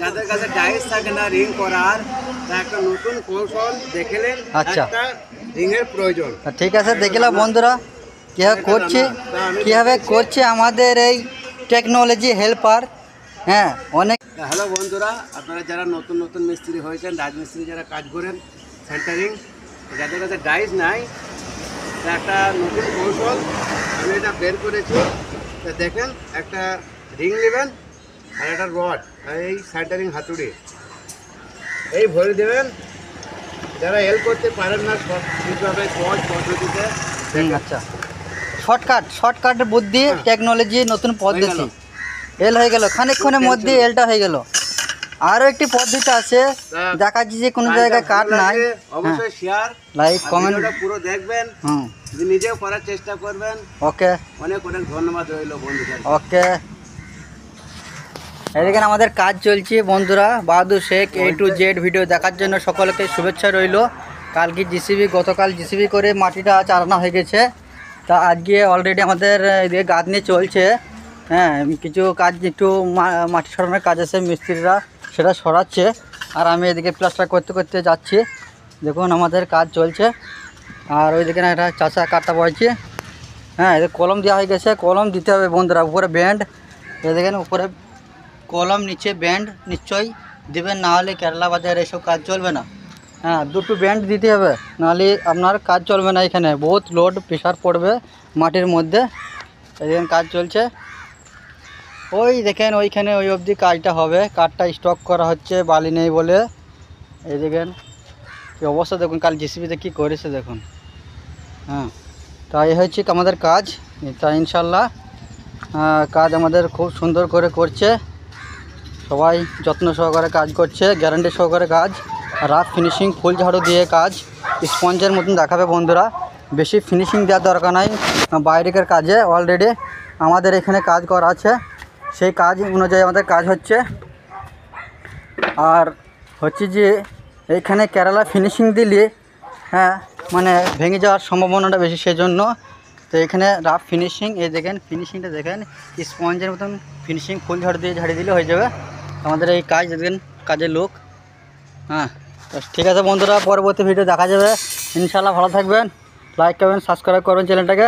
যাদের কাছে ডাইস থাকে না রিং করার, একটা নতুন কৌশল দেখলেন। আচ্ছা, রিংয়ের প্রয়োজন। ঠিক আছে, দেখিলাম বন্ধুরা কীভাবে করছি, কীভাবে করছে আমাদের এই টেকনোলজি হেল্পার। হ্যাঁ, অনেক। হ্যালো বন্ধুরা, আপনারা যারা নতুন নতুন মিস্ত্রি হয়েছেন, রাজমিস্ত্রি যারা কাজ করেন সেন্টারিং, যাদের কাছে ডাইস নাই, একটা নতুন কৌশল আমি এটা বের করেছি। তো দেখেন, একটা রিং নেবেন আর একটা রড, এই সেন্টারিং হাতুড়ি এই ভরে দেবেন। যারা এল করতে পারেন না ঠিকভাবে সহজ পদ্ধতিতে, আচ্ছা, শর্টকাটের বুদ্ধি, টেকনোলজি, নতুন পদ্ধতি। এল হয়ে গেল, খানিকক্ষণের মধ্যে এলটা হয়ে গেল। আরও একটি পদ্ধতি আছে, দেখাচ্ছি যে কোনো জায়গায় কাট নাই। অবশ্যই শেয়ার, লাইক, কমেন্ট পুরো দেখবেন, নিজেও করার চেষ্টা করবেন। ওকে, অনেক অনেক ধন্যবাদ রইল বন্ধুদের। ওকে, এদিকে আমাদের কাজ চলছে বন্ধুরা। Bahadur Sheikh A to Z video দেখার জন্য সকলকে শুভেচ্ছা রইল। কালকে গতকাল জিসিবি করে মাটিটা চালানো হয়ে গেছে। তা আজকে অলরেডি আমাদের এদিকে গাঁথনি চলছে। হ্যাঁ, কিছু কাজ, একটু মাটি সরানোর কাজ আছে, মিস্ত্রিরা সেটা সরাচ্ছে। আর আমি এদিকে প্লাস্টার করতে করতে যাচ্ছি। দেখুন আমাদের কাজ চলছে। আর ওইদিকে একটা চাষা কাটটা পড়েছে। হ্যাঁ, এদের কলম দেওয়া হয়ে গেছে, কলম দিতে হবে বন্ধুরা। উপরে ব্যান্ড, এ দেখেন উপরে কলম, নিচে ব্যান্ড নিশ্চয়ই দেবেন, নাহলে কেরালা বাজারে এসব কাজ চলবে না। হ্যাঁ, দুটো ব্যান্ড দিতে হবে, নাহলে আপনার কাজ চলবে না। এখানে বহুত লোড প্রেশার পড়বে মাটির মধ্যে। এদিকে কাজ চলছে, ওই দেখেন ওইখানে ওই অবধি কাজটা হবে। কাঠটা স্টক করা হচ্ছে, বালি নেই বলে। এই দেখেন কি অবস্থা, দেখুন কাল জিসিবিতে কী করেছে দেখুন। হ্যাঁ, তাই হচ্ছে আমাদের কাজ। তা ইনশাল্লাহ কাজ আমাদের খুব সুন্দর করে করছে, সবাই যত্ন সহকারে কাজ করছে, গ্যারান্টি সহকারে কাজ। রাফ ফিনিশিং, ফুল ঝাড়ু দিয়ে কাজ স্পঞ্জের মতন দেখাবে বন্ধুরা। বেশি ফিনিশিং দেওয়ার দরকার নাই। বাইরের কাজে অলরেডি আমাদের এখানে কাজ করা আছে, সেই কাজ অনুযায়ী আমাদের কাজ হচ্ছে। আর হচ্ছে যে এইখানে কেরালা ফিনিশিং দিলে হ্যাঁ মানে ভেঙে যাওয়ার সম্ভাবনাটা বেশি, সেজন্য। তো এখানে রাফ ফিনিশিং, এই দেখেন ফিনিশিংটা দেখেন, স্পঞ্জের মতন ফিনিশিং, ফুল ঝাড়ু দিয়ে ঝাড়িয়ে দিলে হয়ে যাবে আমাদের এই কাজ। দেখেন কাজের লোক। হ্যাঁ, ঠিক আছে বন্ধুরা, পরবর্তী ভিডিও দেখা যাবে ইনশাল্লাহ। ভালো থাকবেন, লাইক করবেন, সাবস্ক্রাইব করবেন চ্যানেলটাকে।